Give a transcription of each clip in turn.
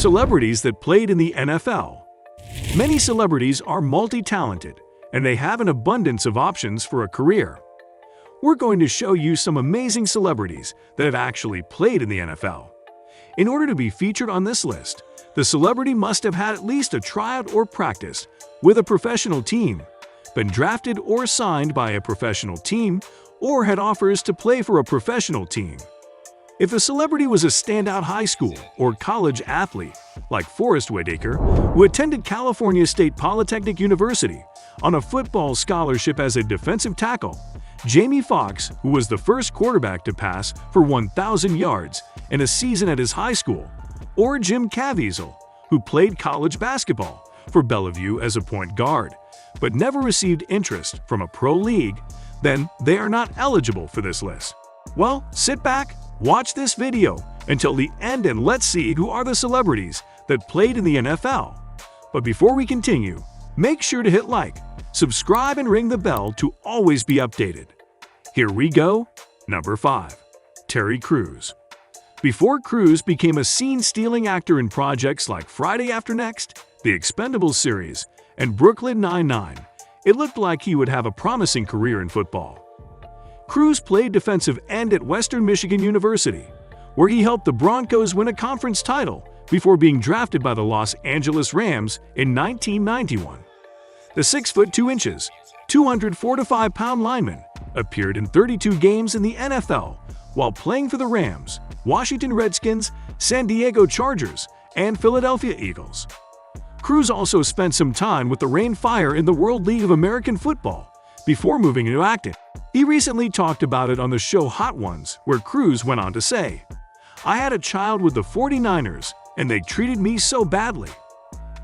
Celebrities that played in the NFL. Many celebrities are multi-talented, and they have an abundance of options for a career. We're going to show you some amazing celebrities that have actually played in the NFL. In order to be featured on this list, the celebrity must have had at least a tryout or practice with a professional team, been drafted or signed by a professional team, or had offers to play for a professional team. If a celebrity was a standout high school or college athlete, like Forrest Whitaker, who attended California State Polytechnic University on a football scholarship as a defensive tackle, Jamie Foxx, who was the first quarterback to pass for 1,000 yards in a season at his high school, or Jim Caviezel, who played college basketball for Bellevue as a point guard, but never received interest from a pro league, then they are not eligible for this list. Well, sit back, watch this video until the end and let's see who are the celebrities that played in the NFL. But before we continue, make sure to hit like, subscribe and ring the bell to always be updated. Here we go. Number 5. Terry Crews. Before Crews became a scene-stealing actor in projects like Friday After Next, The Expendables series, and Brooklyn Nine-Nine, it looked like he would have a promising career in football. Crews played defensive end at Western Michigan University, where he helped the Broncos win a conference title before being drafted by the Los Angeles Rams in 1991. The 6'2", 245-pound lineman appeared in 32 games in the NFL while playing for the Rams, Washington Redskins, San Diego Chargers, and Philadelphia Eagles. Crews also spent some time with the Rain Fire in the World League of American Football before moving into acting. He recently talked about it on the show Hot Ones, where Crews went on to say, "I had a child with the 49ers, and they treated me so badly.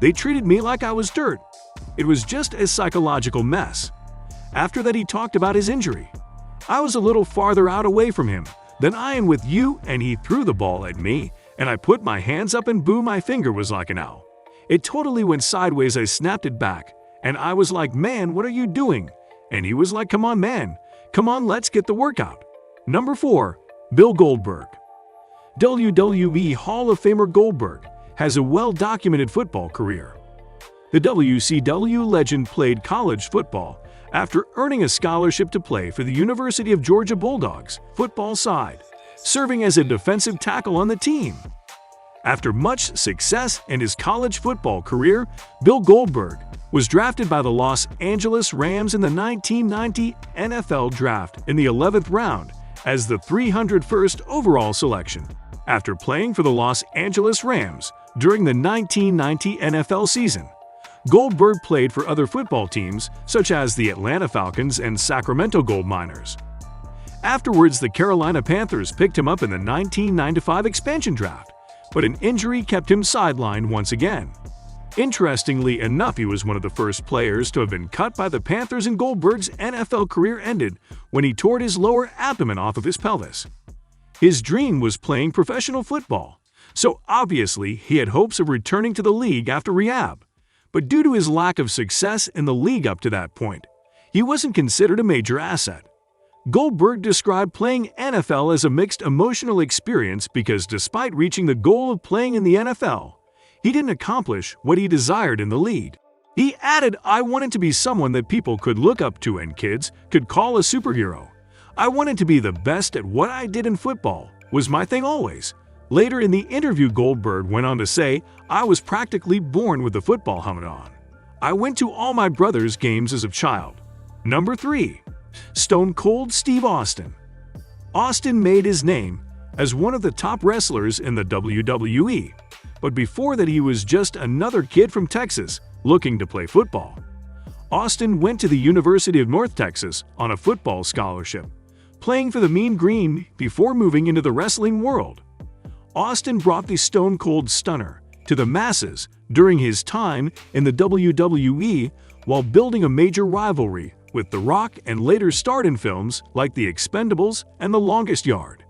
They treated me like I was dirt. It was just a psychological mess." After that, he talked about his injury. "I was a little farther out away from him than I am with you, and he threw the ball at me, and I put my hands up and boo, my finger was like an owl. It totally went sideways. I snapped it back, and I was like, 'Man, what are you doing?' And he was like, 'Come on, man. Come on, let's get the workout.'" Number 4. Bill Goldberg. WWE Hall of Famer Goldberg has a well-documented football career. The WCW legend played college football after earning a scholarship to play for the University of Georgia Bulldogs football side, serving as a defensive tackle on the team. After much success in his college football career, Bill Goldberg was drafted by the Los Angeles Rams in the 1990 NFL Draft in the 11th round as the 301st overall selection. After playing for the Los Angeles Rams during the 1990 NFL season, Goldberg played for other football teams such as the Atlanta Falcons and Sacramento Gold Miners. Afterwards, the Carolina Panthers picked him up in the 1995 expansion draft, but an injury kept him sidelined once again. Interestingly enough, he was one of the first players to have been cut by the Panthers, and Goldberg's NFL career ended when he tore his lower abdomen off of his pelvis. His dream was playing professional football, so obviously he had hopes of returning to the league after rehab. But due to his lack of success in the league up to that point, he wasn't considered a major asset. Goldberg described playing NFL as a mixed emotional experience because despite reaching the goal of playing in the NFL, he didn't accomplish what he desired in the league. He added, "I wanted to be someone that people could look up to and kids could call a superhero. I wanted to be the best at what I did in football, was my thing always." Later in the interview, Goldberg went on to say, "I was practically born with the football helmet on. I went to all my brother's games as a child." Number 3. Stone Cold Steve Austin. Austin made his name as one of the top wrestlers in the WWE, but before that he was just another kid from Texas looking to play football. Austin went to the University of North Texas on a football scholarship, playing for the Mean Green before moving into the wrestling world. Austin brought the Stone Cold Stunner to the masses during his time in the WWE while building a major rivalry with The Rock, and later starred in films like The Expendables and The Longest Yard.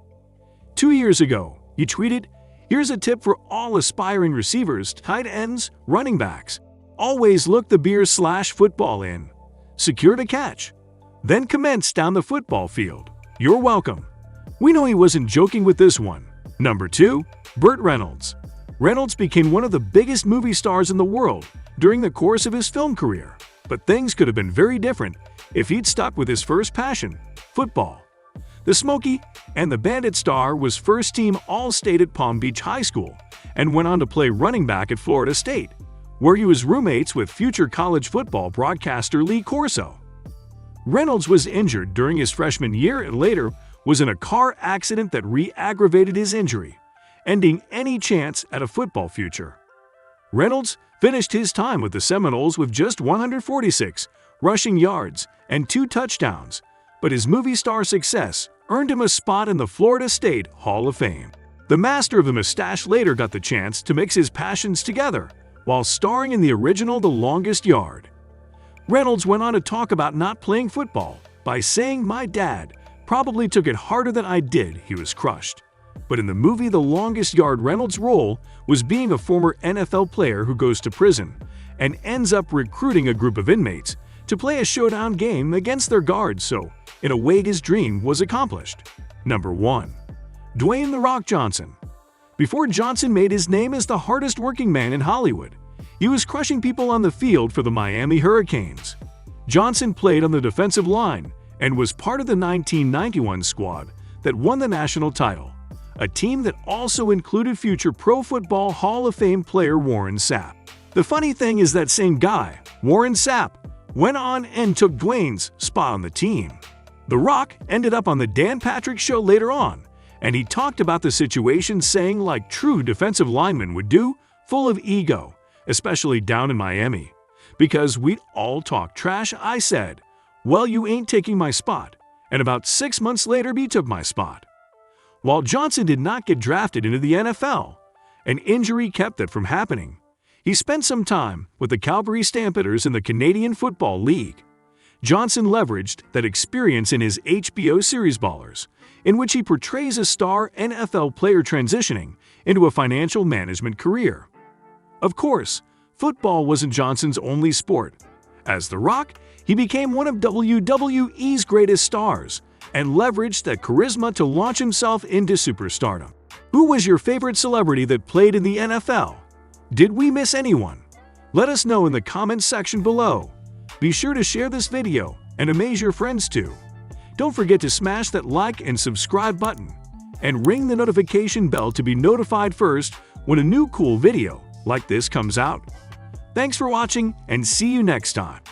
2 years ago, he tweeted, "Here's a tip for all aspiring receivers, tight ends, running backs. Always look the beer/football in. Secure the catch. Then commence down the football field. You're welcome." We know he wasn't joking with this one. Number 2. Burt Reynolds. Reynolds became one of the biggest movie stars in the world during the course of his film career, but things could have been very different if he'd stuck with his first passion, football. The Smokey and the Bandit star was first-team All-State at Palm Beach High School and went on to play running back at Florida State, where he was roommates with future college football broadcaster Lee Corso. Reynolds was injured during his freshman year and later was in a car accident that re-aggravated his injury, ending any chance at a football future. Reynolds finished his time with the Seminoles with just 146 rushing yards and 2 touchdowns, but his movie star success earned him a spot in the Florida State Hall of Fame. The master of the mustache later got the chance to mix his passions together while starring in the original The Longest Yard. Reynolds went on to talk about not playing football by saying, "My dad probably took it harder than I did, he was crushed." But in the movie The Longest Yard, Reynolds' role was being a former NFL player who goes to prison and ends up recruiting a group of inmates to play a showdown game against their guards, so in a way his dream was accomplished. Number 1. Dwayne "The Rock" Johnson. Before Johnson made his name as the hardest working man in Hollywood, he was crushing people on the field for the Miami Hurricanes. Johnson played on the defensive line and was part of the 1991 squad that won the national title, a team that also included future Pro Football Hall of Fame player Warren Sapp. The funny thing is that same guy, Warren Sapp, went on and took Dwayne's spot on the team. The Rock ended up on the Dan Patrick Show later on, and he talked about the situation saying, like true defensive linemen would do, full of ego, especially down in Miami. "Because we'd all talk trash, I said, 'Well, you ain't taking my spot,' and about 6 months later he took my spot." While Johnson did not get drafted into the NFL, an injury kept that from happening. He spent some time with the Calgary Stampeders in the Canadian Football League. Johnson leveraged that experience in his HBO series Ballers, in which he portrays a star NFL player transitioning into a financial management career. Of course, football wasn't Johnson's only sport. As The Rock, he became one of WWE's greatest stars and leveraged that charisma to launch himself into superstardom. Who was your favorite celebrity that played in the NFL? Did we miss anyone? Let us know in the comments section below. Be sure to share this video and amaze your friends too. Don't forget to smash that like and subscribe button and ring the notification bell to be notified first when a new cool video like this comes out. Thanks for watching and see you next time.